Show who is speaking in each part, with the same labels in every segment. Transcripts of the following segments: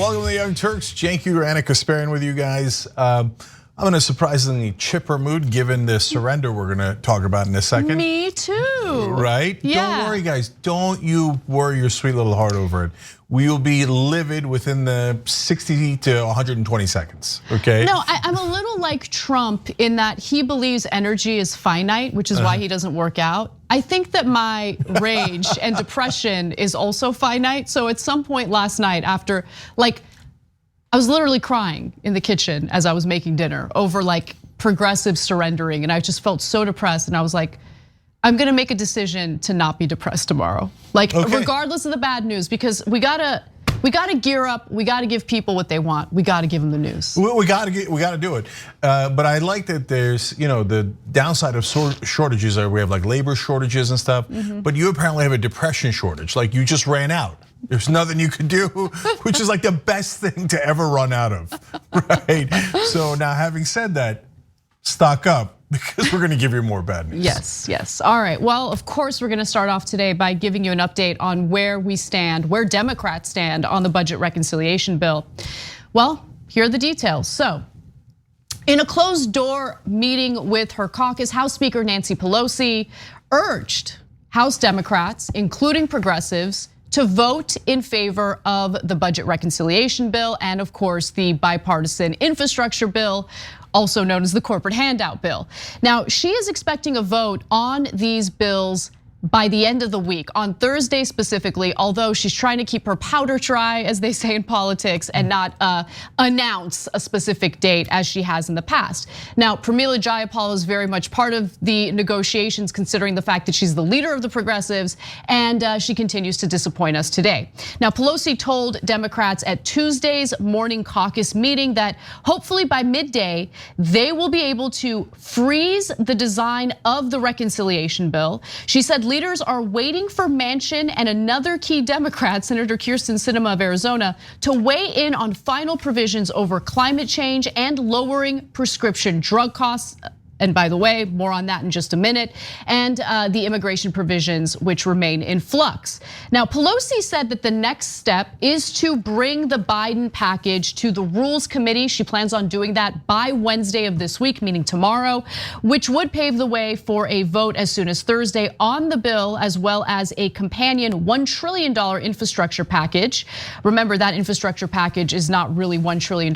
Speaker 1: Welcome to the Young Turks. Cenk, Uygur, and Kasparian with you guys. I'm in a surprisingly chipper mood given the surrender we're gonna talk about in a second.
Speaker 2: Me too.
Speaker 1: Right?
Speaker 2: Yeah.
Speaker 1: Don't worry, guys. Don't you worry your sweet little heart over it. We will be livid within the 60 to 120 seconds, okay?
Speaker 2: No, I'm a little like Trump in that he believes energy is finite, which is why he doesn't work out. I think that my rage and depression is also finite. So at some point last night after, I was literally crying in the kitchen as I was making dinner over progressive surrendering. And I just felt so depressed and I was like, I'm gonna make a decision to not be depressed tomorrow. Regardless of the bad news, because we gotta gear up. We gotta give people what they want. We gotta give them the news.
Speaker 1: We gotta do it. But I like that there's, the downside of shortages are we have labor shortages and stuff. But you apparently have a depression shortage. You just ran out. There's nothing you can do, which is the best thing to ever run out of, right? So now, having said that, stock up because we're gonna give you more bad news.
Speaker 2: Yes. All right, well, of course, we're gonna start off today by giving you an update on where we stand, where Democrats stand on the budget reconciliation bill. Well, here are the details. So, in a closed door meeting with her caucus, House Speaker Nancy Pelosi urged House Democrats, including progressives, to vote in favor of the budget reconciliation bill and of course the bipartisan infrastructure bill, also known as the corporate handout bill. Now, she is expecting a vote on these bills by the end of the week, on Thursday specifically, although she's trying to keep her powder dry, as they say in politics, and not announce a specific date as she has in the past. Now, Pramila Jayapal is very much part of the negotiations, considering the fact that she's the leader of the progressives, and she continues to disappoint us today. Now, Pelosi told Democrats at Tuesday's morning caucus meeting that hopefully by midday, they will be able to freeze the design of the reconciliation bill. She said leaders are waiting for Manchin and another key Democrat, Senator Kyrsten Sinema of Arizona, to weigh in on final provisions over climate change and lowering prescription drug costs. And by the way, more on that in just a minute, and the immigration provisions which remain in flux. Now, Pelosi said that the next step is to bring the Biden package to the Rules Committee. She plans on doing that by Wednesday of this week, meaning tomorrow, which would pave the way for a vote as soon as Thursday on the bill, as well as a companion $1 trillion infrastructure package. Remember, that infrastructure package is not really $1 trillion.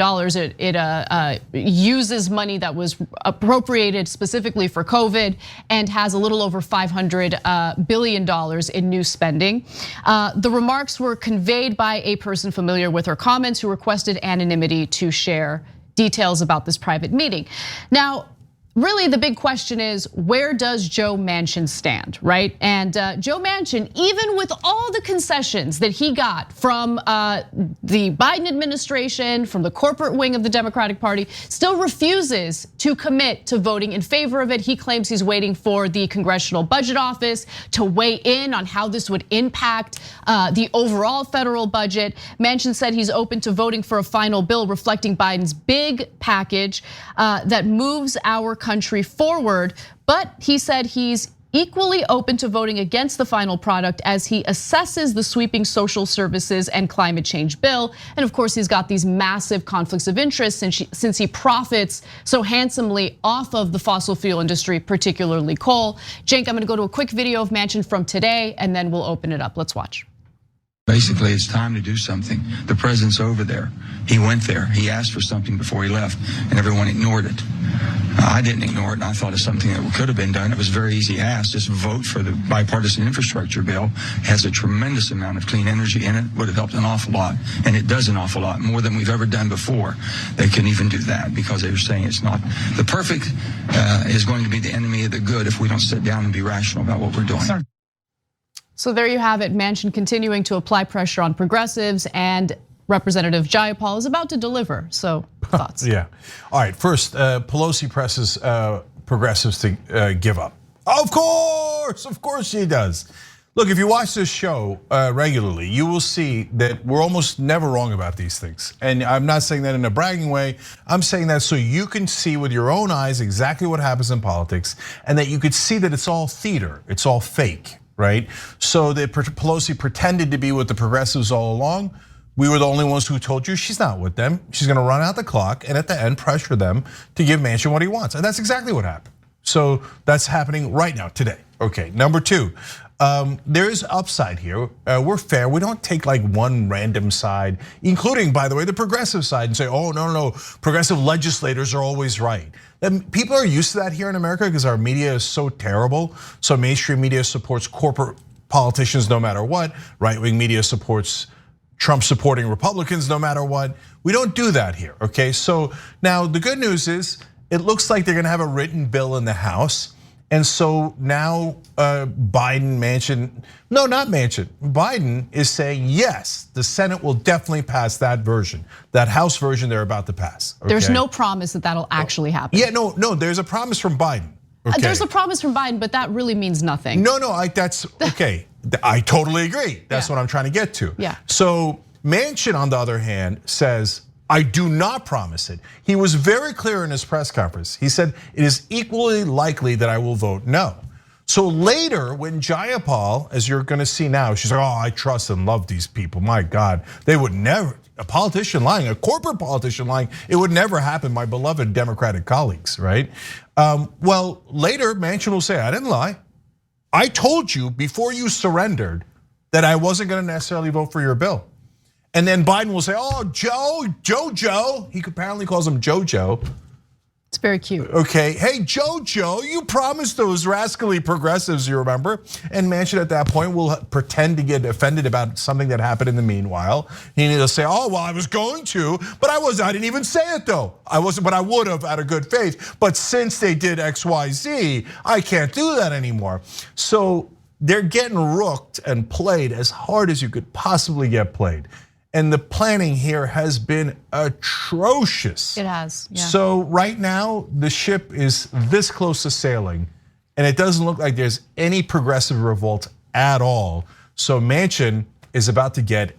Speaker 2: It uses money that was appropriated specifically for COVID and has a little over $500 billion in new spending. The remarks were conveyed by a person familiar with her comments who requested anonymity to share details about this private meeting. Now, really, the big question is, where does Joe Manchin stand, right? And Joe Manchin, even with all the concessions that he got from the Biden administration, from the corporate wing of the Democratic Party, still refuses to commit to voting in favor of it. He claims he's waiting for the Congressional Budget Office to weigh in on how this would impact the overall federal budget. Manchin said he's open to voting for a final bill reflecting Biden's big package that moves our country forward, but he said he's equally open to voting against the final product as he assesses the sweeping social services and climate change bill. And of course, he's got these massive conflicts of interest since he profits so handsomely off of the fossil fuel industry, particularly coal. Cenk, I'm gonna go to a quick video of Manchin from today and then we'll open it up. Let's watch.
Speaker 3: Basically, it's time to do something. The president's over there. He went there. He asked for something before he left, and everyone ignored it. I didn't ignore it, and I thought it's something that could have been done. It was a very easy ask. Just vote for the bipartisan infrastructure bill. It has a tremendous amount of clean energy in it. Would have helped an awful lot, and it does an awful lot, more than we've ever done before. They couldn't even do that because they were saying it's not. The perfect is going to be the enemy of the good if we don't sit down and be rational about what we're doing.
Speaker 2: So there you have it, Manchin continuing to apply pressure on progressives, and Representative Jayapal is about to deliver. So thoughts?
Speaker 1: Yeah. All right. First, Pelosi presses progressives to give up. Of course she does. Look, if you watch this show regularly, you will see that we're almost never wrong about these things. And I'm not saying that in a bragging way. I'm saying that so you can see with your own eyes exactly what happens in politics, and that you could see that it's all theater, it's all fake. Right? So that Pelosi pretended to be with the progressives all along, we were the only ones who told you she's not with them. She's gonna run out the clock and at the end pressure them to give Manchin what he wants. And that's exactly what happened. So that's happening right now, today. Okay, number two, there is upside here. We're fair, we don't take like one random side, including, by the way, the progressive side and say, oh, no, progressive legislators are always right. And people are used to that here in America because our media is so terrible. So mainstream media supports corporate politicians no matter what. Right-wing media supports Trump supporting Republicans no matter what. We don't do that here, okay? So now the good news is it looks like they're gonna have a written bill in the House. And so now Biden, Manchin, no, not Manchin, Biden is saying yes, the Senate will definitely pass that version, that House version they're about to pass. Okay?
Speaker 2: There's no promise that that'll actually happen.
Speaker 1: Yeah, no, there's a promise from Biden. Okay.
Speaker 2: There's a promise from Biden, but that really means nothing.
Speaker 1: No, that's okay. I totally agree. That's what I'm trying to get to.
Speaker 2: Yeah.
Speaker 1: So Manchin, on the other hand, says, I do not promise it. He was very clear in his press conference. He said, it is equally likely that I will vote no. So later, when Jayapal, as you're gonna see now, she's like, oh, I trust and love these people. My God, they would never, a politician lying, a corporate politician lying, it would never happen, my beloved Democratic colleagues, right? Well, later, Manchin will say, I didn't lie. I told you before you surrendered that I wasn't gonna necessarily vote for your bill. And then Biden will say, oh, Jojo. He apparently calls him Jojo.
Speaker 2: It's very cute.
Speaker 1: Okay, hey, Jojo, you promised those rascally progressives, you remember? And Manchin at that point will pretend to get offended about something that happened in the meanwhile. He'll say, oh, well, I was going to, but I didn't even say it though. I wasn't, but I would have out of good faith. But since they did X, Y, Z, I can't do that anymore. So they're getting rooked and played as hard as you could possibly get played. And the planning here has been atrocious.
Speaker 2: It has, yeah.
Speaker 1: So right now, the ship is this close to sailing, and it doesn't look like there's any progressive revolt at all. So Manchin is about to get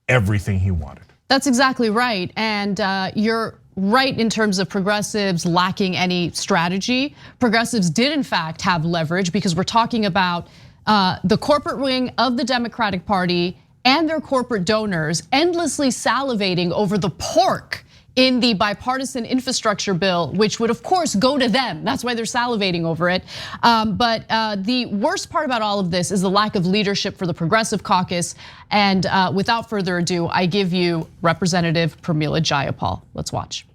Speaker 1: everything he wanted.
Speaker 2: That's exactly right, and you're right in terms of progressives lacking any strategy. Progressives did in fact have leverage because we're talking about the corporate wing of the Democratic Party and their corporate donors endlessly salivating over the pork in the bipartisan infrastructure bill, which would of course go to them. That's why they're salivating over it. But the worst part about all of this is the lack of leadership for the Progressive Caucus. And without further ado, I give you Representative Pramila Jayapal. Let's watch.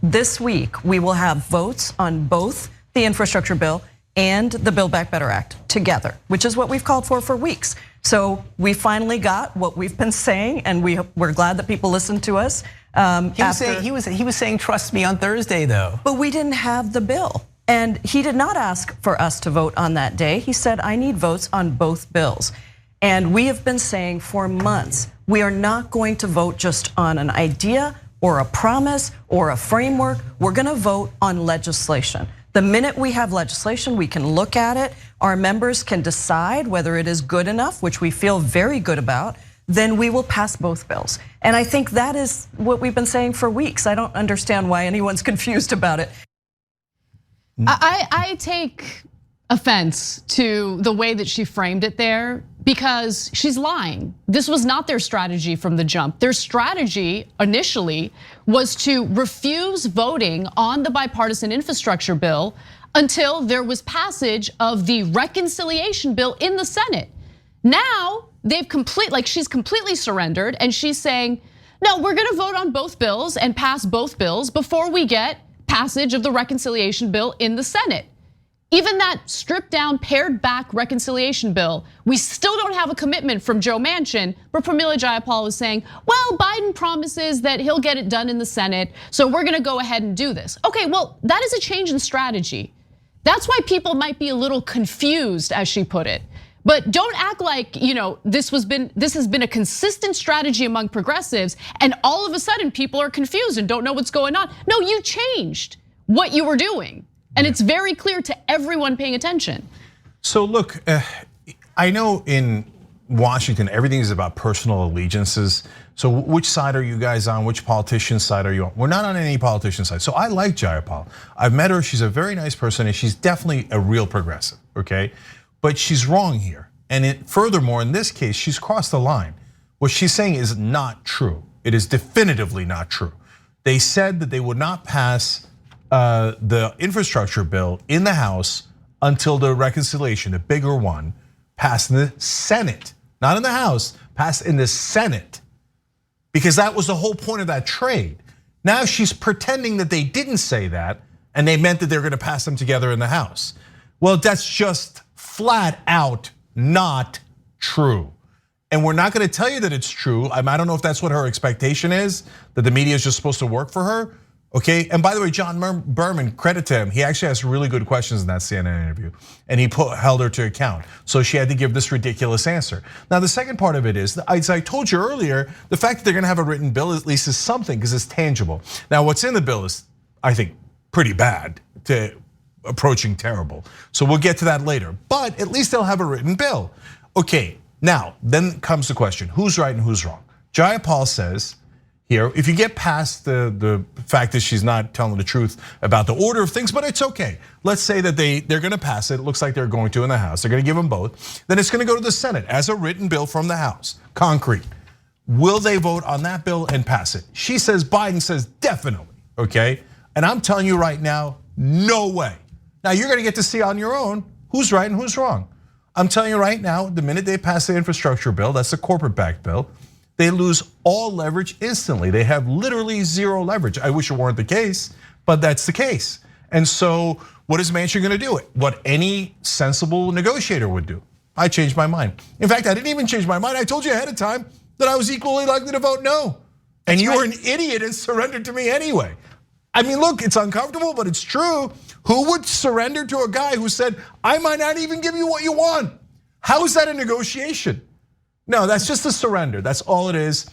Speaker 4: This week, we will have votes on both the infrastructure bill and the Build Back Better Act together, which is what we've called for weeks. So we finally got what we've been saying, and we're glad that people listened to us.
Speaker 5: He was saying trust me on Thursday though.
Speaker 4: But we didn't have the bill, and he did not ask for us to vote on that day. He said, I need votes on both bills. And we have been saying for months, we are not going to vote just on an idea or a promise or a framework. We're gonna vote on legislation. The minute we have legislation, we can look at it. Our members can decide whether it is good enough, which we feel very good about, then we will pass both bills. And I think that is what we've been saying for weeks. I don't understand why anyone's confused about it.
Speaker 2: I take offense to the way that she framed it there because she's lying. This was not their strategy from the jump. Their strategy initially was to refuse voting on the bipartisan infrastructure bill until there was passage of the reconciliation bill in the Senate. Now she's completely surrendered and she's saying, no, we're gonna vote on both bills and pass both bills before we get passage of the reconciliation bill in the Senate. Even that stripped down, pared back reconciliation bill, we still don't have a commitment from Joe Manchin, but Pramila Jayapal was saying, well, Biden promises that he'll get it done in the Senate, so we're gonna go ahead and do this. Okay, well, that is a change in strategy. That's why people might be a little confused, as she put it. But don't act like this has been a consistent strategy among progressives, and all of a sudden people are confused and don't know what's going on. No, you changed what you were doing. And it's very clear to everyone paying attention.
Speaker 1: So look, I know in Washington, everything is about personal allegiances. So which side are you guys on? Which politician side are you on? We're not on any politician side. So I like Jayapal. I've met her, she's a very nice person and she's definitely a real progressive, okay? But she's wrong here. And furthermore, in this case, she's crossed the line. what she's saying is not true. It is definitively not true. They said that they would not pass the infrastructure bill in the House until the reconciliation, the bigger one, passed in the Senate, not in the House, passed in the Senate. Because that was the whole point of that trade. Now she's pretending that they didn't say that and they meant that they're gonna pass them together in the House. Well, that's just flat out not true. And we're not gonna tell you that it's true. I don't know if that's what her expectation is, that the media is just supposed to work for her. Okay, and by the way, John Berman, credit to him, he actually asked really good questions in that CNN interview, and he held her to account. So she had to give this ridiculous answer. Now, the second part of it is, as I told you earlier, the fact that they're gonna have a written bill at least is something, because it's tangible. Now, what's in the bill is, I think, pretty bad to approaching terrible. So we'll get to that later, but at least they'll have a written bill. Okay, now, then comes the question, who's right and who's wrong? Jayapal says, here, if you get past the fact that she's not telling the truth about the order of things, but it's okay. Let's say that they're gonna pass it. It looks like they're going to in the House. They're gonna give them both. Then it's gonna go to the Senate as a written bill from the House, concrete. Will they vote on that bill and pass it? She says, Biden says definitely, okay? And I'm telling you right now, no way. Now you're gonna get to see on your own who's right and who's wrong. I'm telling you right now, the minute they pass the infrastructure bill, that's the corporate backed bill, they lose all leverage instantly. They have literally zero leverage. I wish it weren't the case, but that's the case. And so what is Manchin gonna do? What any sensible negotiator would do. I changed my mind. In fact, I didn't even change my mind. I told you ahead of time that I was equally likely to vote no. And you were an idiot and surrendered to me anyway. I mean, look, it's uncomfortable, but it's true. Who would surrender to a guy who said, I might not even give you what you want? How is that a negotiation? No, that's just a surrender. That's all it is.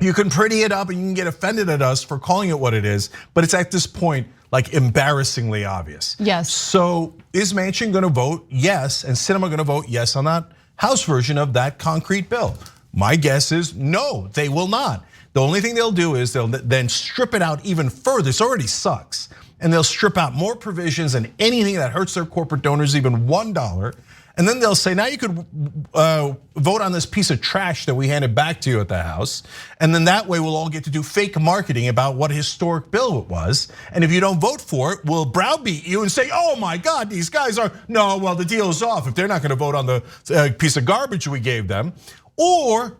Speaker 1: You can pretty it up and you can get offended at us for calling it what it is, but it's at this point like embarrassingly obvious.
Speaker 2: Yes.
Speaker 1: So is Manchin gonna vote yes, and Sinema gonna vote yes on that House version of that concrete bill? My guess is no, they will not. The only thing they'll do is they'll then strip it out even further. This already sucks. And they'll strip out more provisions and anything that hurts their corporate donors, even $1. And then they'll say, now you could vote on this piece of trash that we handed back to you at the House. And then that way we'll all get to do fake marketing about what a historic bill it was. And if you don't vote for it, we'll browbeat you and say, oh my God, these guys are, no, well, the deal's off if they're not gonna vote on the piece of garbage we gave them. Or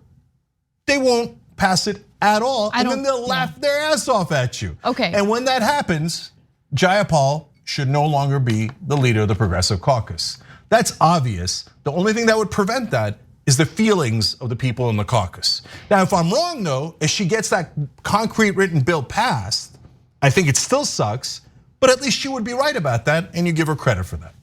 Speaker 1: they won't pass it at all, and then they'll laugh their ass off at you.
Speaker 2: Okay.
Speaker 1: And when that happens, Jayapal should no longer be the leader of the Progressive Caucus. That's obvious. The only thing that would prevent that is the feelings of the people in the caucus. Now, if I'm wrong though, if she gets that concrete written bill passed, I think it still sucks, but at least she would be right about that, and you give her credit for that.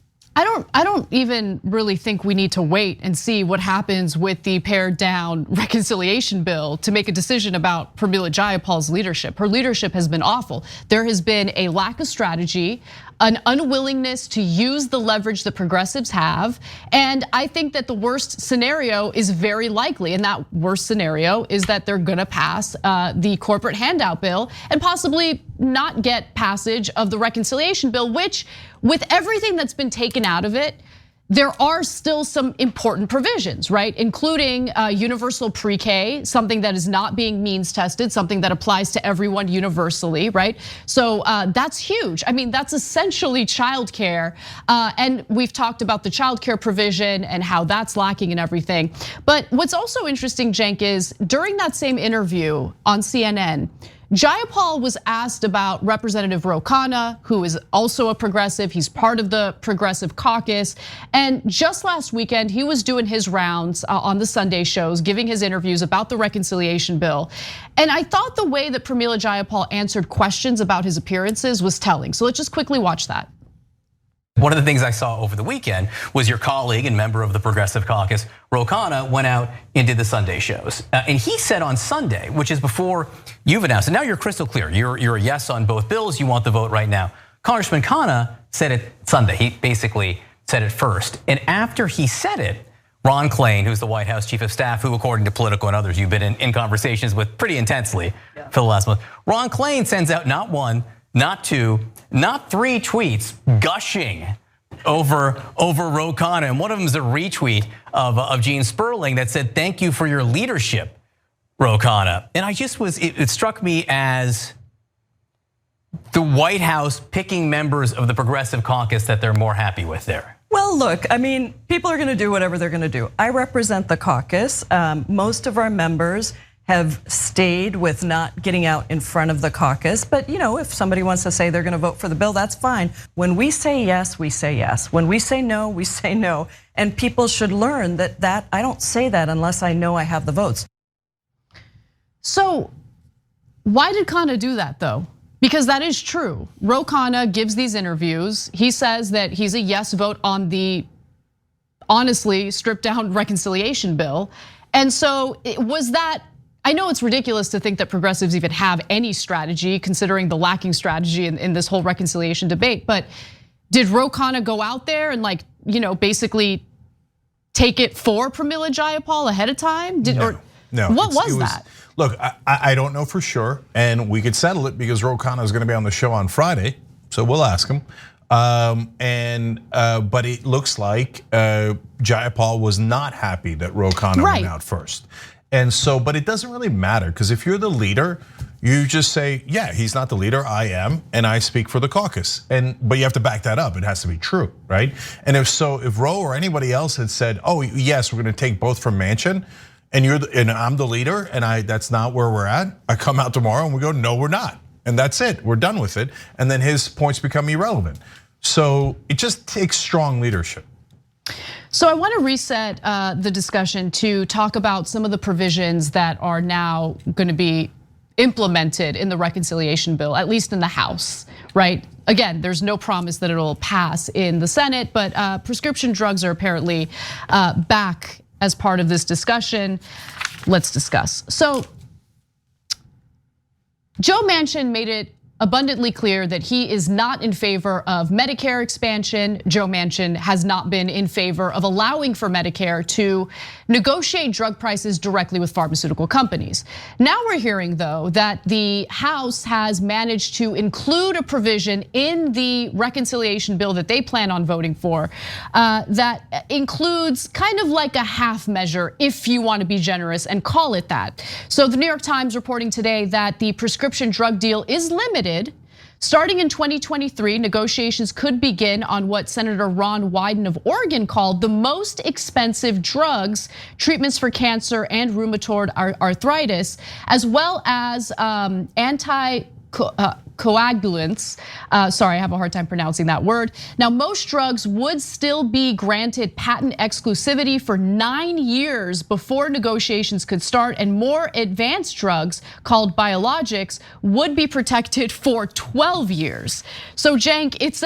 Speaker 2: I don't even really think we need to wait and see what happens with the pared down reconciliation bill to make a decision about Pramila Jayapal's leadership. Her leadership has been awful. There has been a lack of strategy, an unwillingness to use the leverage that progressives have. And I think that the worst scenario is very likely. And that worst scenario is that they're gonna pass the corporate handout bill and possibly not get passage of the reconciliation bill, which with everything that's been taken out of it, there are still some important provisions, right? Including universal pre-K, something that is not being means tested, something that applies to everyone universally, right? So that's huge. I mean, that's essentially childcare. And we've talked about the childcare provision and how that's lacking and everything. But what's also interesting, Cenk, is during that same interview on CNN, Jayapal was asked about Representative Ro Khanna, who is also a progressive. He's part of the Progressive Caucus. And just last weekend, he was doing his rounds on the Sunday shows, giving his interviews about the reconciliation bill. And I thought the way that Pramila Jayapal answered questions about his appearances was telling. So let's just quickly watch that.
Speaker 6: One of the things I saw over the weekend was your colleague and member of the Progressive Caucus, Ro Khanna, went out and did the Sunday shows. And he said on Sunday, which is before you've announced, and now you're crystal clear, you're a yes on both bills, you want the vote right now. Congressman Khanna said it Sunday, he basically said it first. And after he said it, Ron Klain, who's the White House Chief of Staff, who according to Politico and others you've been in conversations with pretty intensely for the last month. Ron Klain sends out not one, not two, not three tweets gushing over Ro Khanna. And one of them is a retweet of Gene Sperling that said, thank you for your leadership Ro Khanna. And it struck me as the White House picking members of the Progressive Caucus that they're more happy with there.
Speaker 4: Well, look, I mean, people are gonna do whatever they're gonna do. I represent the caucus. Most of our members have stayed with not getting out in front of the caucus. But if somebody wants to say they're gonna vote for the bill, that's fine. When we say yes, we say yes. When we say no, we say no. And people should learn that I don't say that unless I know I have the votes.
Speaker 2: So why did Khanna do that though? Because that is true. Ro Khanna gives these interviews. He says that he's a yes vote on the honestly stripped down reconciliation bill. And so was that, I know it's ridiculous to think that progressives even have any strategy considering the lacking strategy in this whole reconciliation debate, but did Ro Khanna go out there and basically take it for Pramila Jayapal ahead of time?
Speaker 1: No.
Speaker 2: What was that?
Speaker 1: Look, I don't know for sure, and we could settle it because Ro Khanna is going to be on the show on Friday, so we'll ask him. But it looks like Jayapal was not happy that Ro Khanna went out first, and so, but it doesn't really matter because if you're the leader, you just say, yeah, he's not the leader, I am, and I speak for the caucus. But you have to back that up. It has to be true, right? And if Ro or anybody else had said, oh yes, we're going to take both from Manchin, and I'm the leader, and that's not where we're at. I come out tomorrow and we go, no, we're not, and that's it. We're done with it, and then his points become irrelevant. So it just takes strong leadership.
Speaker 2: So I want to reset the discussion to talk about some of the provisions that are now going to be implemented in the reconciliation bill, at least in the House, right? Again, there's no promise that it'll pass in the Senate, but prescription drugs are apparently back as part of this discussion. Let's discuss. So Joe Manchin made it abundantly clear that he is not in favor of Medicare expansion. Joe Manchin has not been in favor of allowing for Medicare to negotiate drug prices directly with pharmaceutical companies. Now we're hearing though that the House has managed to include a provision in the reconciliation bill that they plan on voting for that includes kind of like a half measure, if you want to be generous and call it that. So the New York Times reporting today that the prescription drug deal is limited. Starting in 2023, negotiations could begin on what Senator Ron Wyden of Oregon called the most expensive drugs, treatments for cancer and rheumatoid arthritis, as well as anticoagulants. Sorry, I have a hard time pronouncing that word. Now, most drugs would still be granted patent exclusivity for 9 years before negotiations could start, and more advanced drugs called biologics would be protected for 12 years. So Cenk, it's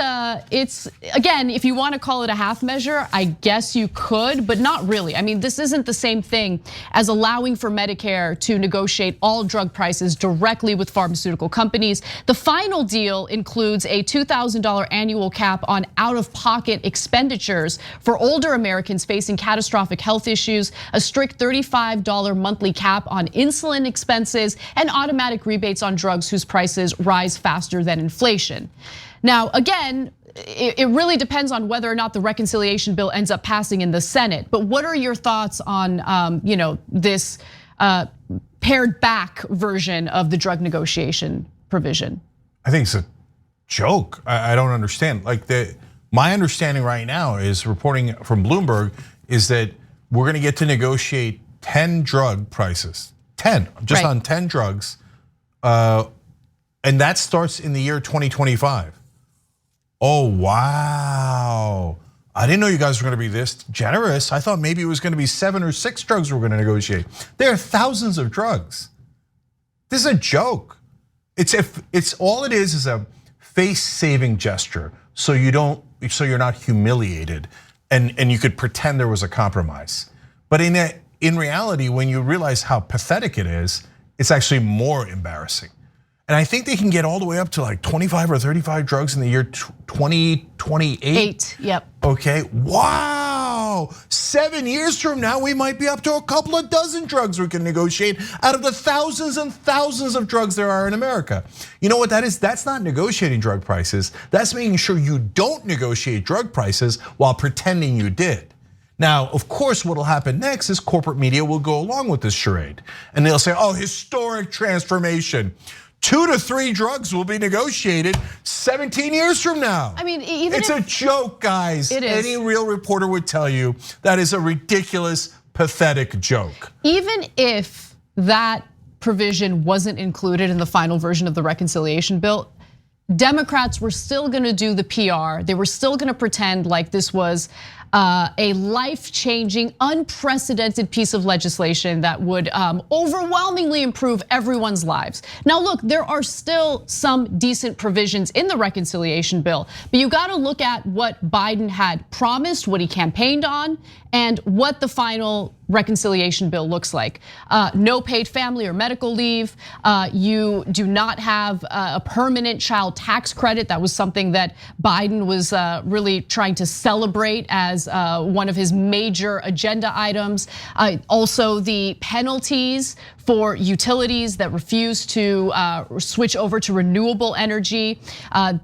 Speaker 2: again, if you want to call it a half measure, I guess you could, but not really. I mean, this isn't the same thing as allowing for Medicare to negotiate all drug prices directly with pharmaceutical companies. The final deal includes a $2,000 annual cap on out-of-pocket expenditures for older Americans facing catastrophic health issues, a strict $35 monthly cap on insulin expenses, and automatic rebates on drugs whose prices rise faster than inflation. Now, again, it really depends on whether or not the reconciliation bill ends up passing in the Senate. But what are your thoughts on this pared back version of the drug negotiation provision?
Speaker 1: I think it's a joke. I don't understand. My understanding right now is reporting from Bloomberg is that we're going to get to negotiate 10 drug prices, 10, just on 10 drugs, and that starts in the year 2025. Oh, wow. I didn't know you guys were going to be this generous. I thought maybe it was going to be 7 or 6 drugs we're going to negotiate. There are thousands of drugs. This is a joke. It's all it is a face-saving gesture, so you're not humiliated, and you could pretend there was a compromise. But in reality, when you realize how pathetic it is, it's actually more embarrassing. And I think they can get all the way up to like 25 or 35 drugs in the year 2028.
Speaker 2: Yep.
Speaker 1: Okay, wow. 7 years from now, we might be up to a couple of dozen drugs we can negotiate out of the thousands and thousands of drugs there are in America. You know what that is? That's not negotiating drug prices. That's making sure you don't negotiate drug prices while pretending you did. Now, of course, what will happen next is corporate media will go along with this charade. And they'll say, oh, historic transformation. 2 to 3 drugs will be negotiated 17 years from now.
Speaker 2: I mean, even
Speaker 1: it's a joke, guys.
Speaker 2: It is.
Speaker 1: Any real reporter would tell you that is a ridiculous, pathetic joke.
Speaker 2: Even if that provision wasn't included in the final version of the reconciliation bill, Democrats were still gonna do the PR. They were still gonna pretend like this was a life-changing, unprecedented piece of legislation that would overwhelmingly improve everyone's lives. Now look, there are still some decent provisions in the reconciliation bill, but you gotta look at what Biden had promised, what he campaigned on, and what the final reconciliation bill looks like. No paid family or medical leave. You do not have a permanent child tax credit. That was something that Biden was really trying to celebrate as one of his major agenda items. Also the penalties for utilities that refuse to switch over to renewable energy.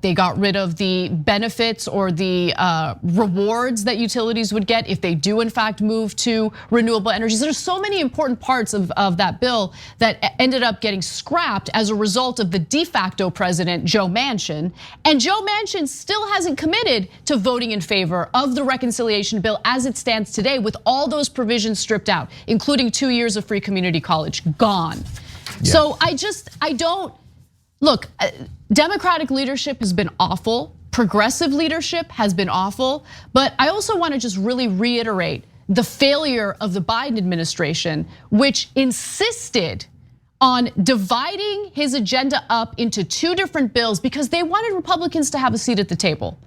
Speaker 2: They got rid of the benefits or the rewards that utilities would get if they do in fact move to renewable energies. There's so many important parts of that bill that ended up getting scrapped as a result of the de facto president, Joe Manchin. And Joe Manchin still hasn't committed to voting in favor of the reconciliation bill as it stands today, with all those provisions stripped out, including 2 years of free community college gone. Yeah. So I don't, look, Democratic leadership has been awful. Progressive leadership has been awful. But I also want to just really reiterate the failure of the Biden administration, which insisted on dividing his agenda up into 2 different bills because they wanted Republicans to have a seat at the table.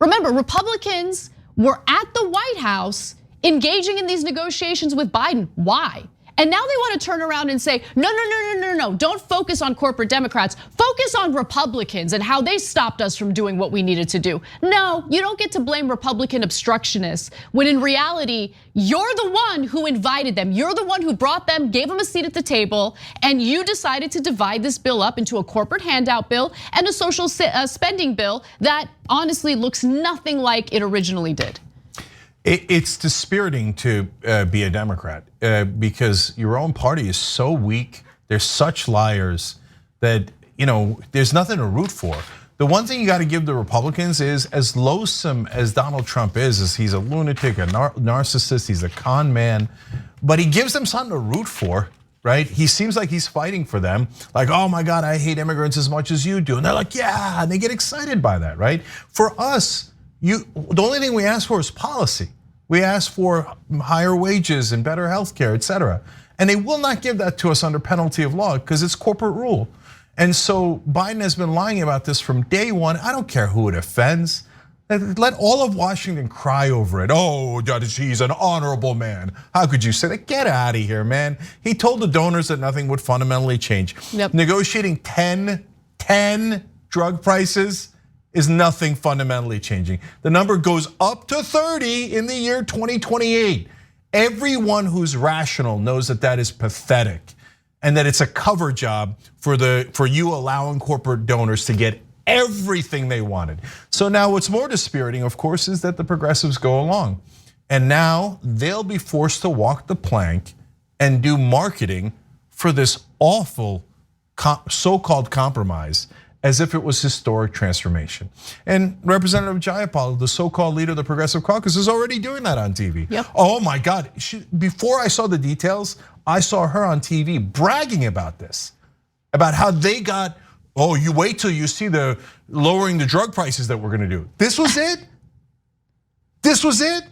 Speaker 2: Remember, Republicans were at the White House engaging in these negotiations with Biden. Why? And now they want to turn around and say, no, don't focus on corporate Democrats, focus on Republicans and how they stopped us from doing what we needed to do. No, you don't get to blame Republican obstructionists when in reality, you're the one who invited them. You're the one who brought them, gave them a seat at the table, and you decided to divide this bill up into a corporate handout bill and a social spending bill that honestly looks nothing like it originally did.
Speaker 1: It's dispiriting to be a Democrat because your own party is so weak. They're such liars that there's nothing to root for. The one thing you got to give the Republicans is, as loathsome as Donald Trump is he's a lunatic, a narcissist, he's a con man, but he gives them something to root for, right? He seems like he's fighting for them, like, oh my God, I hate immigrants as much as you do, and they're like, yeah, and they get excited by that, right? For us, the only thing we ask for is policy. We ask for higher wages and better healthcare, et cetera. And they will not give that to us under penalty of law because it's corporate rule. And so Biden has been lying about this from day one. I don't care who it offends. Let all of Washington cry over it. Oh, he's an honorable man. How could you say that? Get out of here, man. He told the donors that nothing would fundamentally change. Yep. Negotiating 10 drug prices is nothing fundamentally changing. The number goes up to 30 in the year 2028. Everyone who's rational knows that that is pathetic and that it's a cover job for you allowing corporate donors to get everything they wanted. So now what's more dispiriting, of course, is that the progressives go along. And now they'll be forced to walk the plank and do marketing for this awful so-called compromise as if it was historic transformation. And Representative Jayapal, the so-called leader of the Progressive Caucus, is already doing that on TV.
Speaker 2: Yep.
Speaker 1: Oh my God, before I saw the details, I saw her on TV bragging about this, about how they got, oh, you wait till you see the lowering the drug prices that we're gonna do. This was it? This was it?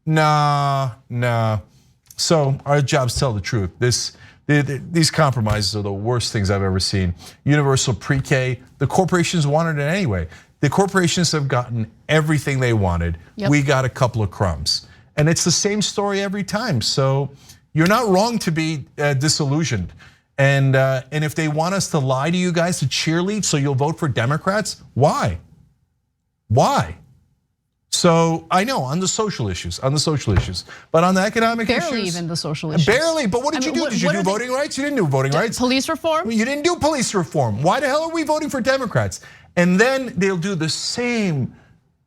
Speaker 1: Nah. So our jobs tell the truth. These compromises are the worst things I've ever seen. Universal pre-K, the corporations wanted it anyway. The corporations have gotten everything they wanted. Yep. We got a couple of crumbs. And it's the same story every time. So you're not wrong to be disillusioned. And if they want us to lie to you guys, to cheerlead so you'll vote for Democrats, why? Why? So I know on the social issues, but on the economic issues,
Speaker 2: barely even the social issues.
Speaker 1: Barely, but what did you do? Did you do voting rights? You didn't do voting rights.
Speaker 2: Police reform?
Speaker 1: You didn't do police reform. Why the hell are we voting for Democrats? And then they'll do the same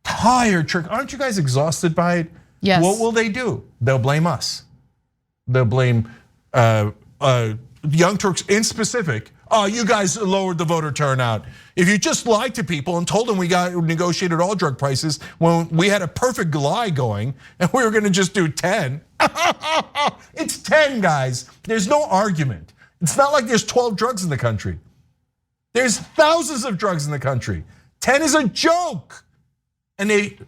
Speaker 1: tired trick. Aren't you guys exhausted by it?
Speaker 2: Yes.
Speaker 1: What will they do? They'll blame us. They'll blame Young Turks in specific. Oh, you guys lowered the voter turnout. If you just lied to people and told them we negotiated all drug prices when we had a perfect lie going and we were gonna just do 10. It's 10, guys. There's no argument. It's not like there's 12 drugs in the country. There's thousands of drugs in the country. 10 is a joke.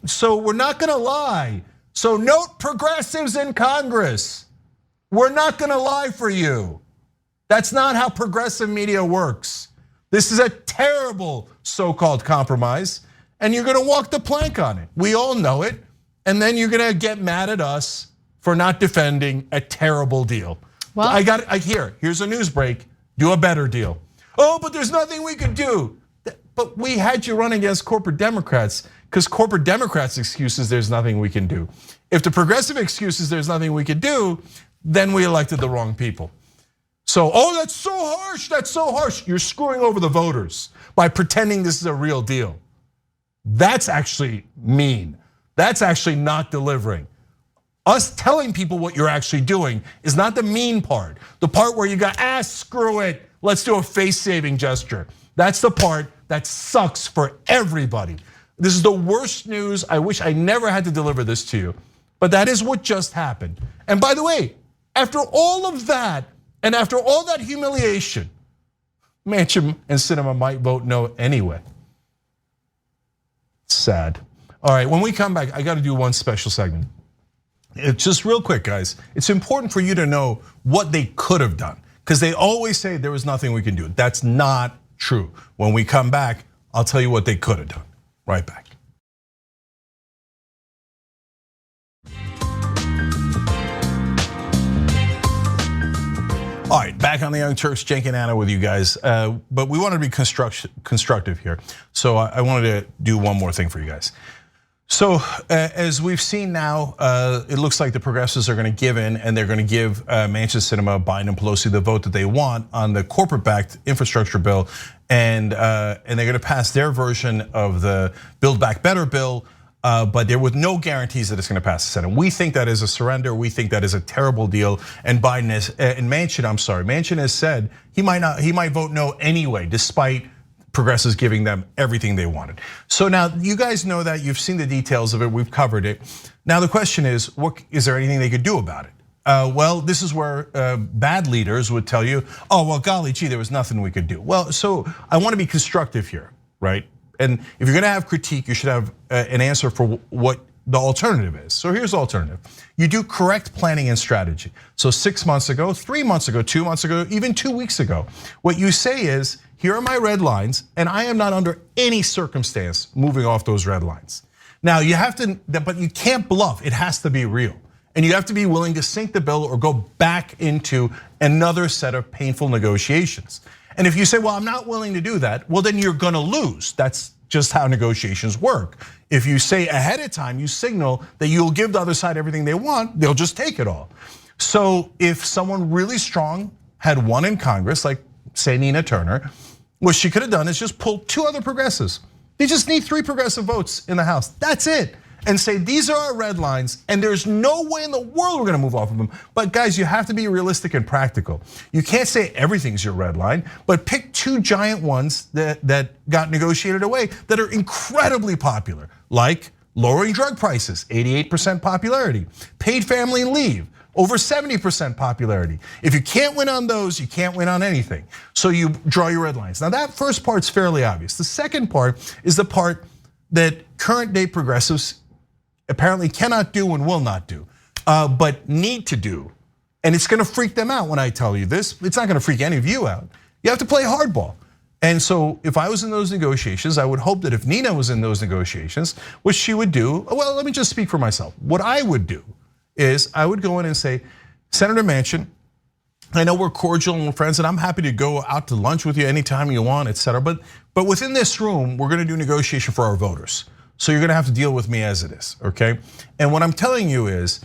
Speaker 1: So we're not gonna lie. So note progressives in Congress. We're not gonna lie for you. That's not how progressive media works. This is a terrible so-called compromise, and you're gonna walk the plank on it. We all know it, and then you're gonna get mad at us for not defending a terrible deal. Well, here's a news break, do a better deal. Oh, but there's nothing we could do. But we had you run against corporate Democrats because corporate Democrats' excuses, there's nothing we can do. If the progressive excuses, there's nothing we could do, then we elected the wrong people. So, oh, that's so harsh, that's so harsh. You're screwing over the voters by pretending this is a real deal. That's actually mean. That's actually not delivering. Us telling people what you're actually doing is not the mean part. The part where you go, screw it, let's do a face-saving gesture. That's the part that sucks for everybody. This is the worst news. I wish I never had to deliver this to you, but that is what just happened. And by the way, after all of that, and after all that humiliation, Manchin and Sinema might vote no anyway. Sad. All right, when we come back, I gotta do one special segment. It's just real quick, guys. It's important for you to know what they could have done, because they always say there was nothing we can do. That's not true. When we come back, I'll tell you what they could have done. Right back. All right, back on the Young Turks, Cenk and Anna with you guys. But we want to be constructive here. So I wanted to do one more thing for you guys. So as we've seen now, it looks like the progressives are going to give in, and they're going to give Manchin, Sinema, Biden, and Pelosi the vote that they want on the corporate-backed infrastructure bill, and they're going to pass their version of the Build Back Better bill. But there with no guarantees that it's going to pass the Senate. We think that is a surrender. We think that is a terrible deal. And Manchin has said he might vote no anyway, despite progressives giving them everything they wanted. So now you guys know that, you've seen the details of it, we've covered it. Now the question is, is there anything they could do about it? Well, this is where bad leaders would tell you, oh, well, golly gee, there was nothing we could do. Well, so I want to be constructive here, right? And if you're gonna have critique, you should have an answer for what the alternative is. So here's the alternative. You do correct planning and strategy. So 6 months ago, 3 months ago, 2 months ago, even 2 weeks ago, what you say is, here are my red lines, and I am not under any circumstance moving off those red lines. Now you have to, but you can't bluff, it has to be real. And you have to be willing to sink the bill or go back into another set of painful negotiations. And if you say, well, I'm not willing to do that, well, then you're gonna lose. That's just how negotiations work. If you say ahead of time, you signal that you'll give the other side everything they want, they'll just take it all. So if someone really strong had won in Congress, like say Nina Turner, what she could have done is just pull 2 other progressives. They just need 3 progressive votes in the House, that's it. And say, these are our red lines, and there's no way in the world we're gonna move off of them. But guys, you have to be realistic and practical. You can't say everything's your red line, but pick 2 giant ones that got negotiated away that are incredibly popular, like lowering drug prices, 88% popularity, paid family leave, over 70% popularity. If you can't win on those, you can't win on anything. So you draw your red lines. Now that first part's fairly obvious. The second part is the part that current day progressives apparently cannot do and will not do, but need to do. And it's gonna freak them out when I tell you this. It's not gonna freak any of you out. You have to play hardball. And so if I was in those negotiations, I would hope that if Nina was in those negotiations, what she would do, well, let me just speak for myself. What I would do is I would go in and say, Senator Manchin, I know we're cordial and we're friends, and I'm happy to go out to lunch with you anytime you want, et cetera. But within this room, we're gonna do negotiation for our voters. So you're gonna have to deal with me as it is, okay? And what I'm telling you is,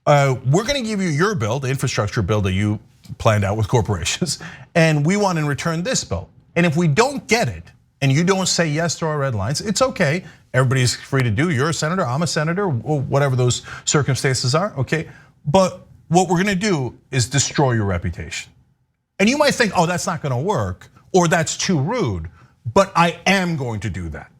Speaker 1: we're gonna give you your bill, the infrastructure bill that you planned out with corporations, and we want in return this bill. And if we don't get it, and you don't say yes to our red lines, it's okay. Everybody's free to do. You're a senator, I'm a senator, or whatever those circumstances are, okay? But what we're gonna do is destroy your reputation. And you might think, oh, that's not gonna work, or that's too rude, but I am going to do that.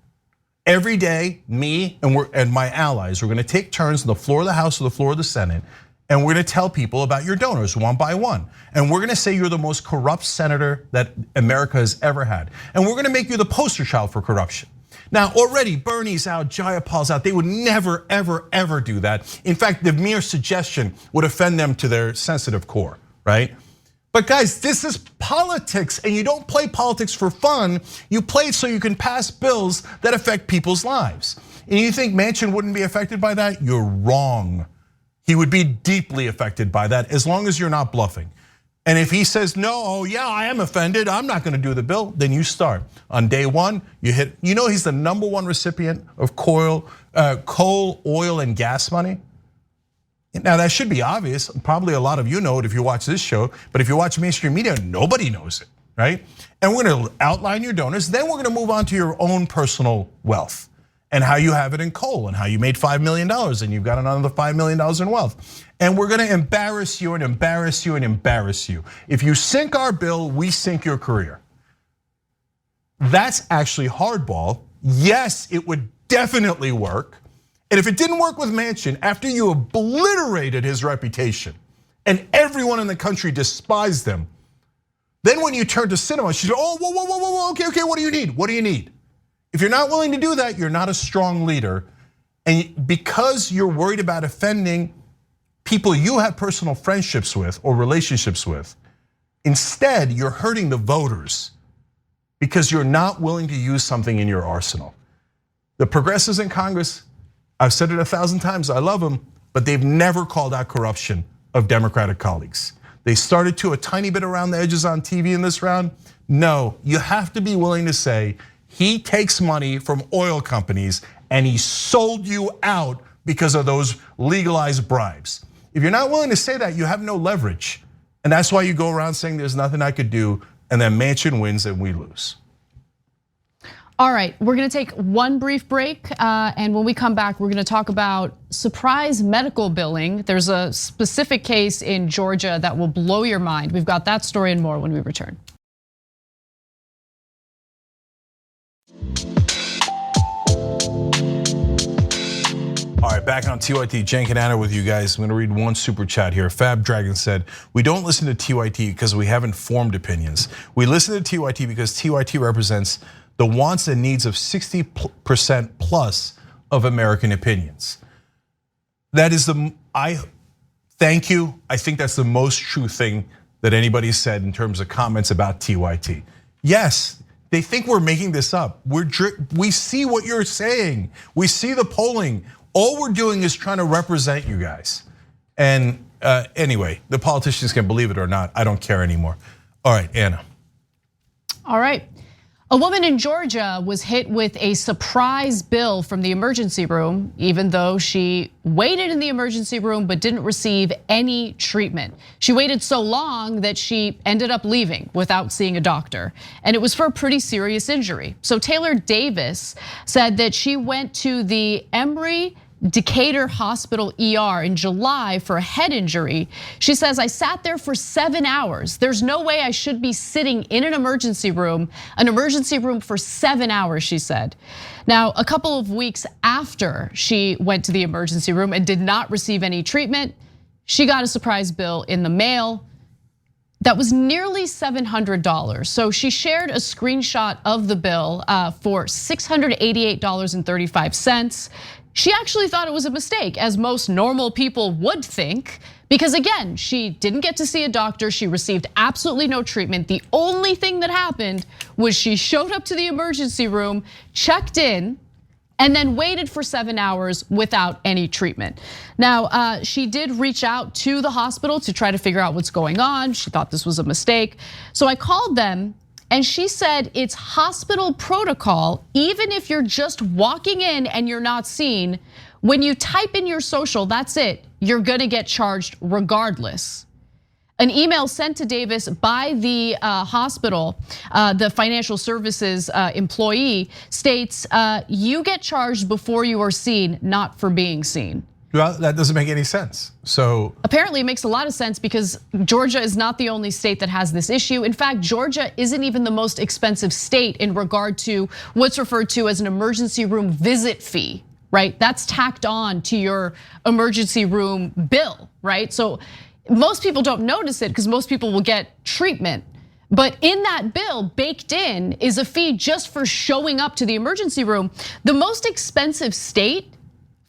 Speaker 1: Every day, me and my allies, we're gonna take turns on the floor of the House or the floor of the Senate, and we're gonna tell people about your donors one by one. And we're gonna say you're the most corrupt senator that America has ever had. And we're gonna make you the poster child for corruption. Now, already Bernie's out, Jayapal's out. They would never, ever, ever do that. In fact, the mere suggestion would offend them to their sensitive core, right? But guys, this is politics, and you don't play politics for fun. You play it so you can pass bills that affect people's lives. And you think Manchin wouldn't be affected by that? You're wrong. He would be deeply affected by that as long as you're not bluffing. And if he says, no, oh yeah, I am offended, I'm not gonna do the bill, then you start. On day one, you hit, you know he's the #1 recipient of coal, oil, and gas money? Now that should be obvious. Probably a lot of you know it if you watch this show, but if you watch mainstream media, nobody knows it, right? And we're gonna outline your donors, then we're gonna move on to your own personal wealth and how you have it in coal and how you made $5 million and you've got another $5 million in wealth. And we're gonna embarrass you and embarrass you and embarrass you. If you sink our bill, we sink your career. That's actually hardball. Yes, it would definitely work. And if it didn't work with Manchin, after you obliterated his reputation and everyone in the country despised him, then when you turn to Sinema, she said, oh, whoa, okay, what do you need? What do you need? If you're not willing to do that, you're not a strong leader. And because you're worried about offending people you have personal friendships with or relationships with, instead you're hurting the voters because you're not willing to use something in your arsenal. The progressives in Congress, I've said it 1,000 times, I love them, but they've never called out corruption of Democratic colleagues. They started to a tiny bit around the edges on TV in this round. No, you have to be willing to say, he takes money from oil companies and he sold you out because of those legalized bribes. If you're not willing to say that, you have no leverage. And that's why you go around saying there's nothing I could do, and then Manchin wins and we lose.
Speaker 2: All right, we're gonna take one brief break, and when we come back, we're gonna talk about surprise medical billing. There's a specific case in Georgia that will blow your mind. We've got that story and more when we return.
Speaker 1: All right, back on TYT, Cenk and Anna with you guys. I'm gonna read one super chat here. Fab Dragon said, we don't listen to TYT because we haven't formed opinions. We listen to TYT because TYT represents the wants and needs of 60% plus of American opinions. That is thank you. I think that's the most true thing that anybody said in terms of comments about TYT. Yes, they think we're making this up. We see what you're saying. We see the polling. All we're doing is trying to represent you guys. And anyway, the politicians can believe it or not. I don't care anymore. All right, Anna.
Speaker 2: All right. A woman in Georgia was hit with a surprise bill from the emergency room, even though she waited in the emergency room but didn't receive any treatment. She waited so long that she ended up leaving without seeing a doctor, and it was for a pretty serious injury. So Taylor Davis said that she went to the Emory Decatur Hospital ER in July for a head injury. She says, I sat there for 7 hours. There's no way I should be sitting in an emergency room for 7 hours, she said. Now, a couple of weeks after she went to the emergency room and did not receive any treatment, she got a surprise bill in the mail that was nearly $700. So she shared a screenshot of the bill for $688.35. She actually thought it was a mistake, as most normal people would think, because again, she didn't get to see a doctor, she received absolutely no treatment. The only thing that happened was she showed up to the emergency room, checked in, and then waited for 7 hours without any treatment. Now, she did reach out to the hospital to try to figure out what's going on. She thought this was a mistake. So I called them, and she said it's hospital protocol, even if you're just walking in and you're not seen, when you type in your social, that's it, you're gonna get charged regardless. An email sent to Davis by the hospital, the financial services employee, states, you get charged before you are seen, not for being seen.
Speaker 1: Well, that doesn't make any sense. So
Speaker 2: apparently it makes a lot of sense because Georgia is not the only state that has this issue. In fact, Georgia isn't even the most expensive state in regard to what's referred to as an emergency room visit fee, right? That's tacked on to your emergency room bill, right? So most people don't notice it because most people will get treatment. But in that bill, baked in, is a fee just for showing up to the emergency room. The most expensive state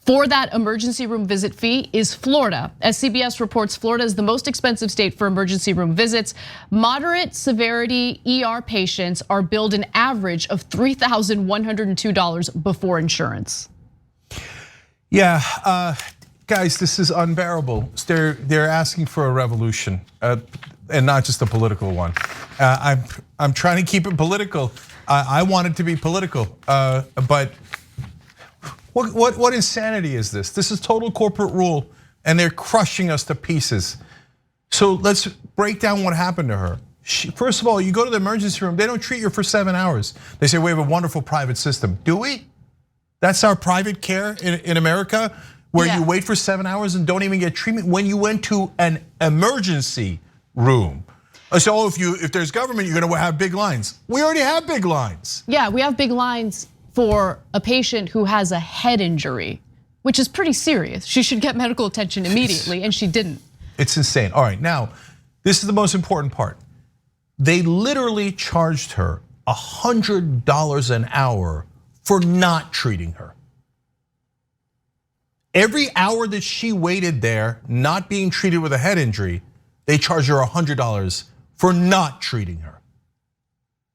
Speaker 2: for that emergency room visit fee is Florida. As CBS reports, Florida is the most expensive state for emergency room visits. Moderate severity ER patients are billed an average of $3,102 before insurance.
Speaker 1: Yeah, guys, this is unbearable. They're asking for a revolution, and not just a political one. I'm trying to keep it political. I want it to be political, but what insanity is this? This is total corporate rule, and they're crushing us to pieces. So let's break down what happened to her. First of all, you go to the emergency room, they don't treat you for 7 hours. They say, we have a wonderful private system. Do we? That's our private care in America, where you wait for 7 hours and don't even get treatment when you went to an emergency room. So if there's government, you're gonna have big lines. We already have big lines.
Speaker 2: Yeah, we have big lines for a patient who has a head injury, which is pretty serious. She should get medical attention immediately, and she didn't.
Speaker 1: It's insane. All right, now, this is the most important part. They literally charged her $100 an hour for not treating her. Every hour that she waited there, not being treated with a head injury, they charge her $100 for not treating her.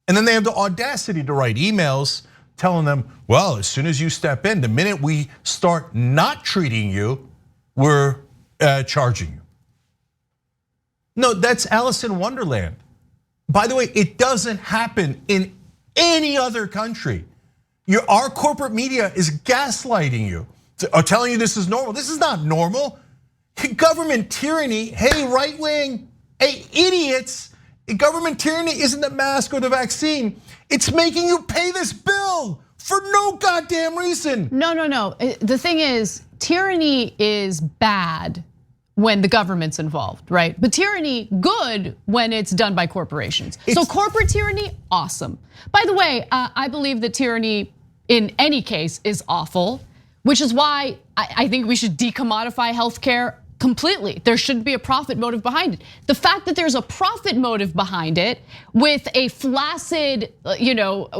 Speaker 1: And then they have the audacity to write emails telling them, well, as soon as you step in, the minute we start not treating you, we're charging you. No, that's Alice in Wonderland. By the way, it doesn't happen in any other country. Our corporate media is gaslighting you, telling you this is normal. This is not normal. Government tyranny, hey, right wing, hey, idiots. Government tyranny isn't the mask or the vaccine. It's making you pay this bill for no goddamn reason.
Speaker 2: No. The thing is, tyranny is bad when the government's involved, right? But tyranny, good when it's done by corporations. So corporate tyranny, awesome. By the way, I believe that tyranny in any case is awful, which is why I think we should decommodify healthcare completely. There shouldn't be a profit motive behind it. The fact that there's a profit motive behind it with a flaccid,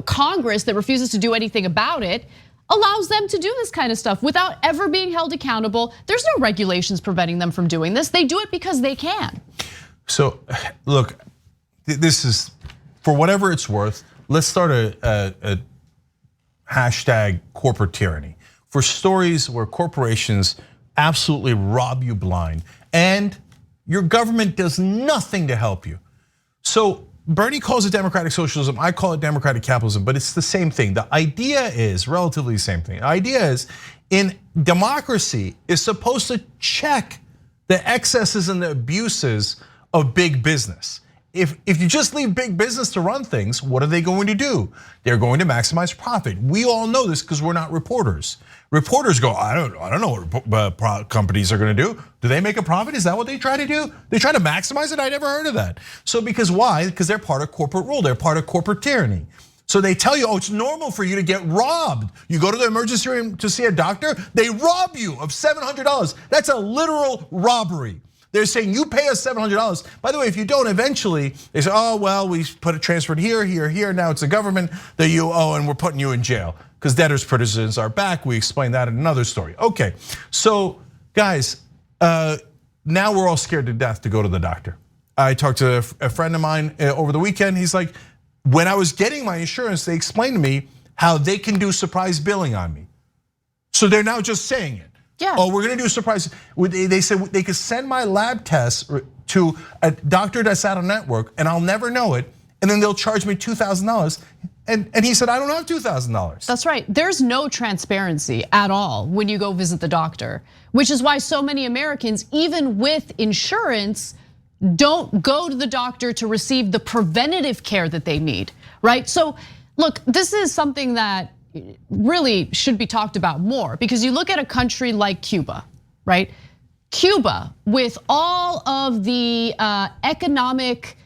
Speaker 2: Congress that refuses to do anything about it allows them to do this kind of stuff without ever being held accountable. There's no regulations preventing them from doing this. They do it because they can.
Speaker 1: So look, this is, for whatever it's worth, let's start a hashtag corporate tyranny for stories where corporations absolutely rob you blind, and your government does nothing to help you. So Bernie calls it democratic socialism, I call it democratic capitalism, but it's the same thing. The idea is relatively the same thing. The idea is, in democracy, is supposed to check the excesses and the abuses of big business. If you just leave big business to run things, what are they going to do? They're going to maximize profit. We all know this because we're not reporters. Reporters go, I don't know what companies are going to do. Do they make a profit? Is that what they try to do? They try to maximize it? I never heard of that. So because why? Because they're part of corporate rule. They're part of corporate tyranny. So they tell you, it's normal for you to get robbed. You go to the emergency room to see a doctor, they rob you of $700. That's a literal robbery. They're saying you pay us $700. By the way, if you don't, eventually they say, well, we put it transferred here. Now it's the government that you owe, and we're putting you in jail because debtors' protections are back. We explained that in another story. Okay, so guys, now we're all scared to death to go to the doctor. I talked to a friend of mine over the weekend. He's like, when I was getting my insurance, they explained to me how they can do surprise billing on me. So they're now just saying it.
Speaker 2: Yeah.
Speaker 1: Oh, we're gonna do a surprise. They said they could send my lab tests to a doctor that's out of network, and I'll never know it. And then they'll charge me $2,000. And he said, I don't have $2,000.
Speaker 2: That's right. There's no transparency at all when you go visit the doctor, which is why so many Americans, even with insurance, don't go to the doctor to receive the preventative care that they need, right? So look, this is something that really should be talked about more, because you look at a country like Cuba, right? Cuba, with all of the economic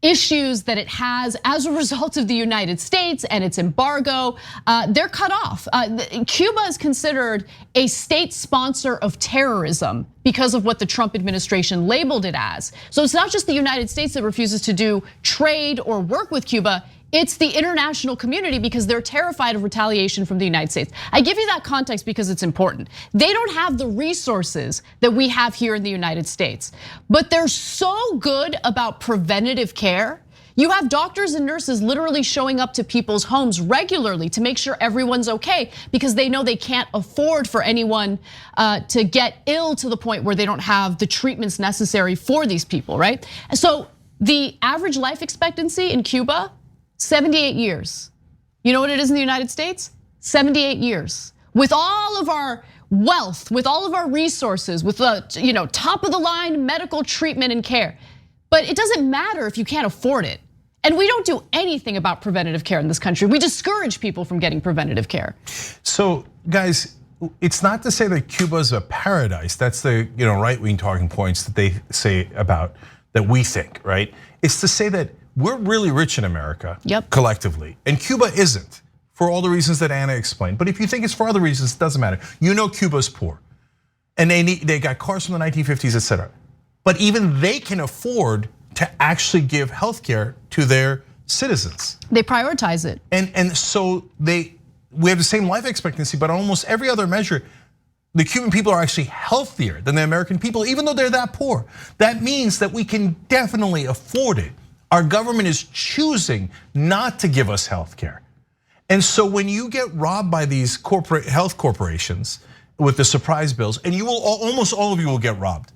Speaker 2: issues that it has as a result of the United States and its embargo, they're cut off. Cuba is considered a state sponsor of terrorism because of what the Trump administration labeled it as. So it's not just the United States that refuses to do trade or work with Cuba, it's the international community, because they're terrified of retaliation from the United States. I give you that context because it's important. They don't have the resources that we have here in the United States, but they're so good about preventative care. You have doctors and nurses literally showing up to people's homes regularly to make sure everyone's okay, because they know they can't afford for anyone to get ill to the point where they don't have the treatments necessary for these people, right? So the average life expectancy in Cuba, 78 years. You know what it is in the United States? 78 years. With all of our wealth, with all of our resources, with the top of the line medical treatment and care. But it doesn't matter if you can't afford it. And we don't do anything about preventative care in this country. We discourage people from getting preventative care.
Speaker 1: So guys, it's not to say that Cuba is a paradise. That's the right-wing talking points that they say about, that we think, right? It's to say that we're really rich in America, collectively, and Cuba isn't, for all the reasons that Anna explained. But if you think it's for other reasons, it doesn't matter. You know Cuba's poor, and they got cars from the 1950s, etc. But even they can afford to actually give healthcare to their citizens.
Speaker 2: They prioritize it,
Speaker 1: and so we have the same life expectancy, but on almost every other measure, the Cuban people are actually healthier than the American people, even though they're that poor. That means that we can definitely afford it. Our government is choosing not to give us health care. And so when you get robbed by these corporate health corporations with the surprise bills, and almost all of you will get robbed.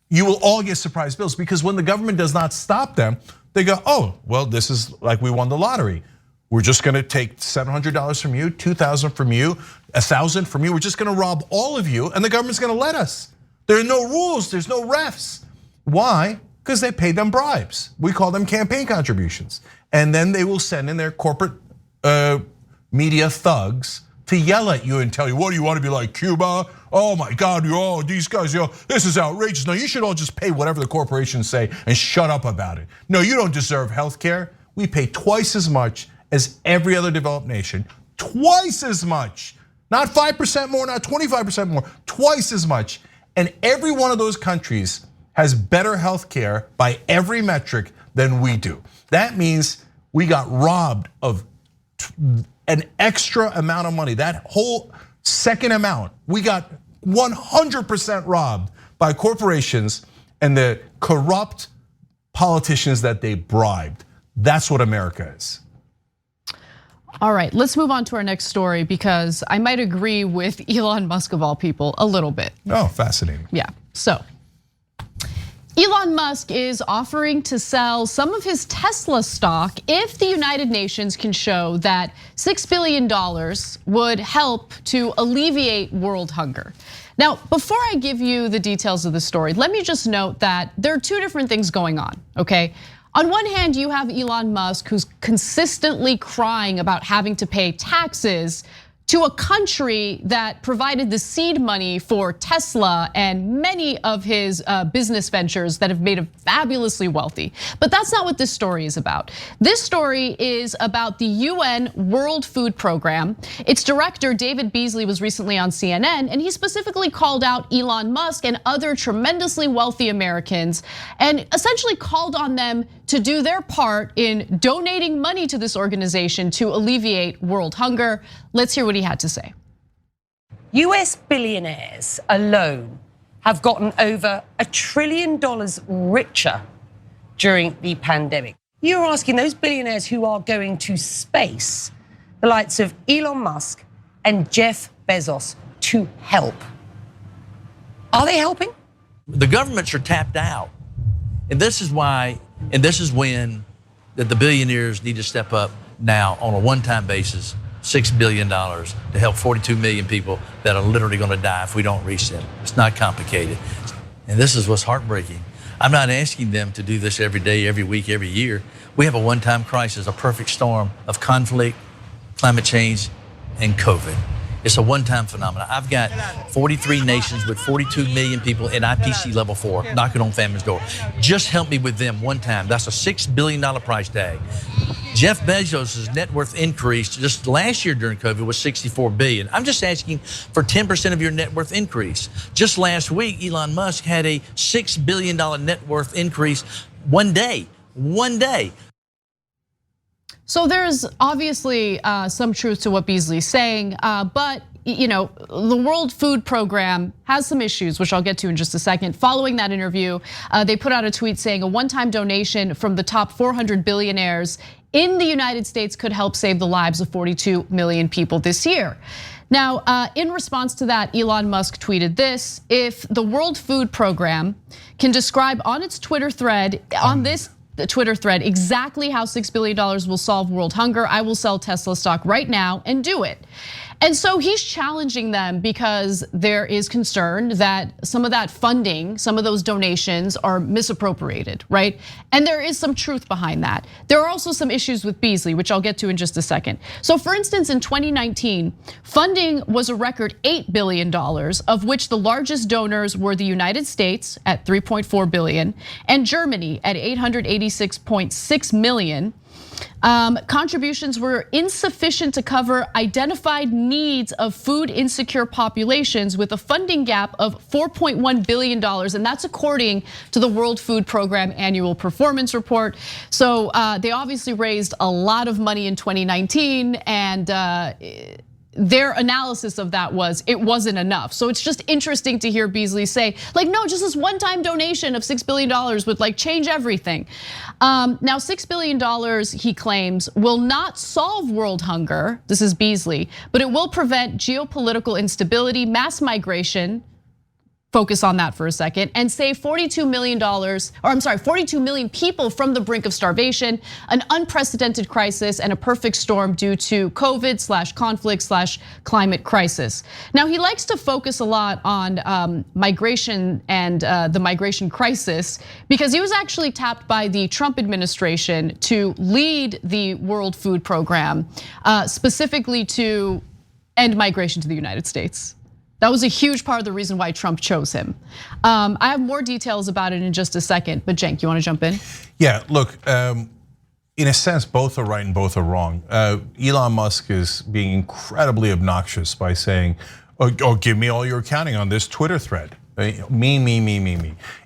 Speaker 1: You will all get surprise bills, because when the government does not stop them, they go, oh, well, this is like we won the lottery. We're just gonna take $700 from you, $2,000 from you, $1,000 from you. We're just gonna rob all of you, and the government's gonna let us. There are no rules, there's no refs. Why? Because they pay them bribes. We call them campaign contributions. And then they will send in their corporate media thugs to yell at you and tell you, what do you want to be like, Cuba? Oh my God, these guys, this is outrageous. No, you should all just pay whatever the corporations say and shut up about it. No, you don't deserve health care. We pay twice as much as every other developed nation, twice as much. Not 5% more, not 25% more, twice as much. And every one of those countries has better health care by every metric than we do. That means we got robbed of an extra amount of money. That whole second amount, we got 100% robbed by corporations and the corrupt politicians that they bribed. That's what America is.
Speaker 2: All right, let's move on to our next story, because I might agree with Elon Musk of all people a little bit.
Speaker 1: Oh, fascinating.
Speaker 2: Yeah, so Elon Musk is offering to sell some of his Tesla stock if the United Nations can show that $6 billion would help to alleviate world hunger. Now, before I give you the details of the story, let me just note that there are two different things going on, okay? On one hand, you have Elon Musk, who's consistently crying about having to pay taxes to a country that provided the seed money for Tesla and many of his business ventures that have made him fabulously wealthy. But that's not what this story is about. This story is about the UN World Food Program. Its director, David Beasley, was recently on CNN, and he specifically called out Elon Musk and other tremendously wealthy Americans and essentially called on them to do their part in donating money to this organization to alleviate world hunger. Let's hear what he had to say.
Speaker 7: US billionaires alone have gotten over $1 trillion richer during the pandemic. You're asking those billionaires who are going to space, the likes of Elon Musk and Jeff Bezos, to help. Are they helping?
Speaker 8: The governments are tapped out. And this is why, and this is when that the billionaires need to step up now on a one-time basis, $6 billion to help 42 million people that are literally gonna die if we don't reach them. It's not complicated. And this is what's heartbreaking. I'm not asking them to do this every day, every week, every year. We have a one-time crisis, a perfect storm of conflict, climate change, and COVID. It's a one-time phenomenon. I've got 43 nations with 42 million people in IPC level 4 knocking on family's door. Just help me with them one time. That's a $6 billion price tag. Jeff Bezos' net worth increase just last year during COVID was $64 billion. I'm just asking for 10% of your net worth increase. Just last week, Elon Musk had a $6 billion net worth increase one day. One day.
Speaker 2: So there's obviously some truth to what Beasley's saying, but the World Food Program has some issues, which I'll get to in just a second. Following that interview, they put out a tweet saying a one-time donation from the top 400 billionaires in the United States could help save the lives of 42 million people this year. Now, in response to that, Elon Musk tweeted this: if the World Food Program can describe on its Twitter thread, the Twitter thread, exactly how $6 billion will solve world hunger, I will sell Tesla stock right now and do it. And so he's challenging them because there is concern that some of that funding, some of those donations are misappropriated, right? And there is some truth behind that. There are also some issues with Beasley, which I'll get to in just a second. So for instance, in 2019, funding was a record $8 billion, of which the largest donors were the United States at $3.4 billion and Germany at $886.6 million. Contributions were insufficient to cover identified needs of food insecure populations with a funding gap of $4.1 billion, and that's according to the World Food Program annual performance report. So they obviously raised a lot of money in 2019, and their analysis of that was it wasn't enough. So it's just interesting to hear Beasley say, like, no, just this one-time donation of $6 billion would like change everything. Now, $6 billion, he claims, will not solve world hunger, this is Beasley, but it will prevent geopolitical instability, mass migration, focus on that for a second, and save $42 million people from the brink of starvation, an unprecedented crisis, and a perfect storm due to COVID/conflict/climate crisis. Now, he likes to focus a lot on migration and the migration crisis because he was actually tapped by the Trump administration to lead the World Food Program, specifically to end migration to the United States. That was a huge part of the reason why Trump chose him. I have more details about it in just a second, but Cenk, you want to jump in?
Speaker 1: Yeah, look, in a sense, both are right and both are wrong. Elon Musk is being incredibly obnoxious by saying, oh, give me all your accounting on this Twitter thread. Me.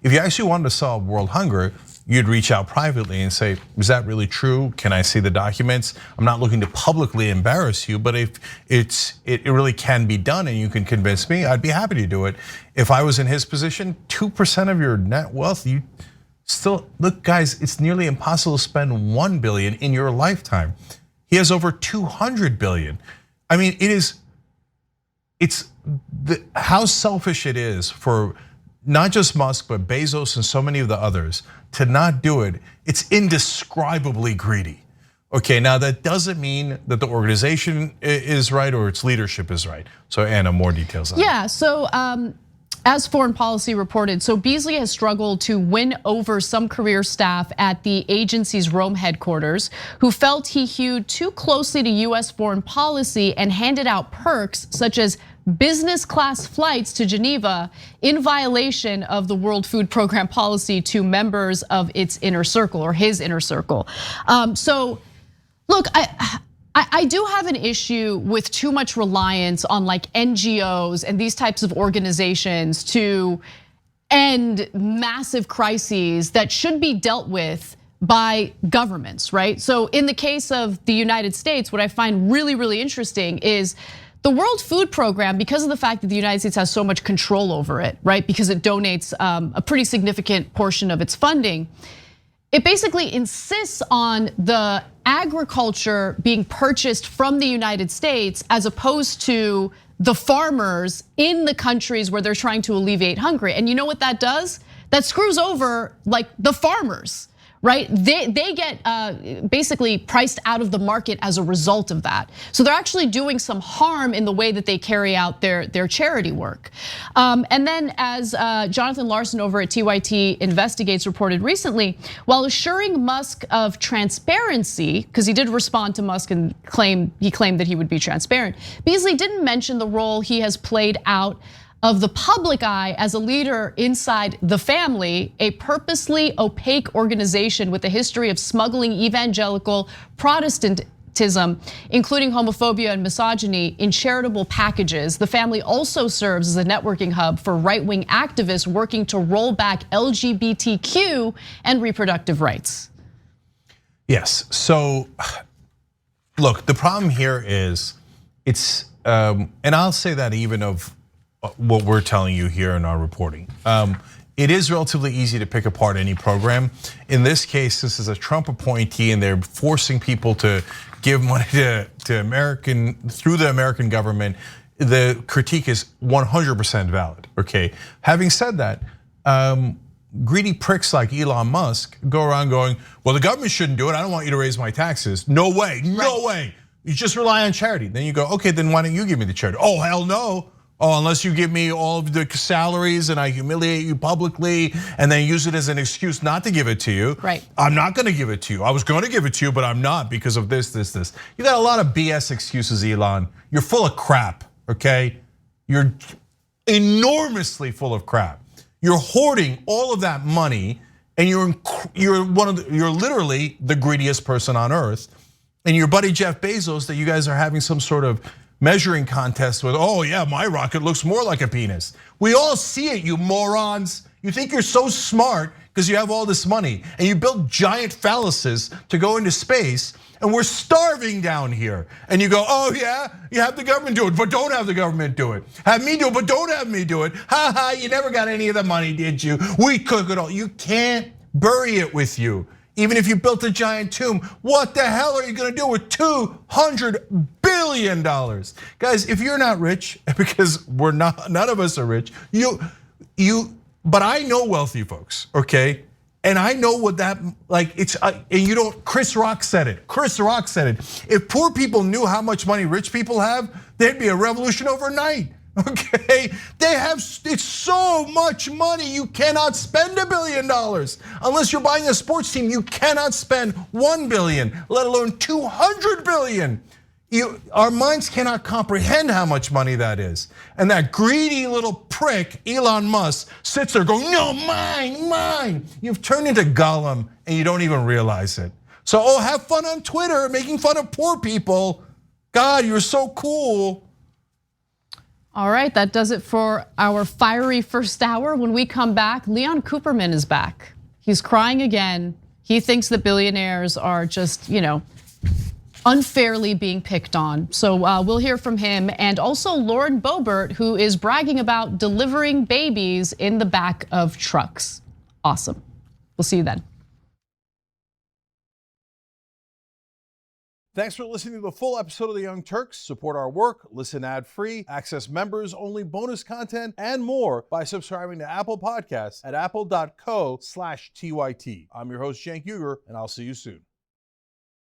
Speaker 1: If you actually wanted to solve world hunger, you'd reach out privately and say, is that really true? Can I see the documents? I'm not looking to publicly embarrass you, but if it really can be done and you can convince me, I'd be happy to do it. If I was in his position, 2% of your net wealth, you still, look guys, it's nearly impossible to spend $1 billion in your lifetime. He has over 200 billion. I mean, it's how selfish it is for not just Musk, but Bezos and so many of the others to not do it. It's indescribably greedy. Okay, now that doesn't mean that the organization is right or its leadership is right. So Anna, more details on that.
Speaker 2: Yeah, so as Foreign Policy reported, so Beasley has struggled to win over some career staff at the agency's Rome headquarters who felt he hewed too closely to US foreign policy and handed out perks such as business class flights to Geneva in violation of the World Food Program policy to members of its inner circle or his inner circle. So look, I do have an issue with too much reliance on like NGOs and these types of organizations to end massive crises that should be dealt with by governments, right? So in the case of the United States, what I find really, really interesting is the World Food Program, because of the fact that the United States has so much control over it, right? Because it donates a pretty significant portion of its funding. It basically insists on the agriculture being purchased from the United States as opposed to the farmers in the countries where they're trying to alleviate hunger. And you know what that does? That screws over like the farmers, right? They get basically priced out of the market as a result of that. So they're actually doing some harm in the way that they carry out their charity work. And then as Jonathan Larson over at TYT Investigates reported recently, while assuring Musk of transparency, because he did respond to Musk and he claimed that he would be transparent, Beasley didn't mention the role he has played out of the public eye as a leader inside the family, a purposely opaque organization with a history of smuggling evangelical Protestantism, including homophobia and misogyny, in charitable packages. The family also serves as a networking hub for right-wing activists working to roll back LGBTQ and reproductive rights.
Speaker 1: Yes, so look, the problem here is and I'll say that even of what we're telling you here in our reporting. It is relatively easy to pick apart any program. In this case, this is a Trump appointee and they're forcing people to give money to through the American government. The critique is 100% valid, okay? Having said that, greedy pricks like Elon Musk go around going, well, the government shouldn't do it. I don't want you to raise my taxes. No way, no way. You just rely on charity. Then you go, okay, then why don't you give me the charity? Oh, hell no. Oh, unless you give me all of the salaries and I humiliate you publicly and then use it as an excuse not to give it to you.
Speaker 2: Right.
Speaker 1: I'm not gonna give it to you. I was gonna give it to you, but I'm not because of this. You got a lot of BS excuses, Elon. You're full of crap, okay? You're enormously full of crap. You're hoarding all of that money and you're literally the greediest person on earth. And your buddy Jeff Bezos that you guys are having some sort of measuring contest with, oh yeah, my rocket looks more like a penis. We all see it, you morons. You think you're so smart because you have all this money and you build giant phalluses to go into space and we're starving down here. And you go, oh yeah, you have the government do it, but don't have the government do it. Have me do it, but don't have me do it. Ha ha, you never got any of the money, did you? We cook it all. You can't bury it with you. Even if you built a giant tomb, what the hell are you gonna do with $200 billion? Guys, if you're not rich, because we're not, none of us are rich, but I know wealthy folks, okay? And I know what that, like, it's, and you don't, Chris Rock said it. Chris Rock said it. If poor people knew how much money rich people have, there'd be a revolution overnight. Okay, they have, it's so much money, you cannot spend $1 billion. Unless you're buying a sports team, you cannot spend $1 billion, let alone $200 billion. Our minds cannot comprehend how much money that is. And that greedy little prick, Elon Musk, sits there going, no, mine. You've turned into Gollum and you don't even realize it. So, have fun on Twitter making fun of poor people. God, you're so cool.
Speaker 2: All right, that does it for our fiery first hour. When we come back, Leon Cooperman is back. He's crying again. He thinks that billionaires are just, unfairly being picked on. So we'll hear from him, and also Lauren Boebert, who is bragging about delivering babies in the back of trucks. Awesome. We'll see you then.
Speaker 1: Thanks for listening to the full episode of The Young Turks. Support our work, listen ad-free, access members-only bonus content, and more by subscribing to Apple Podcasts at apple.co/TYT. I'm your host, Cenk Uygur, and I'll see you soon.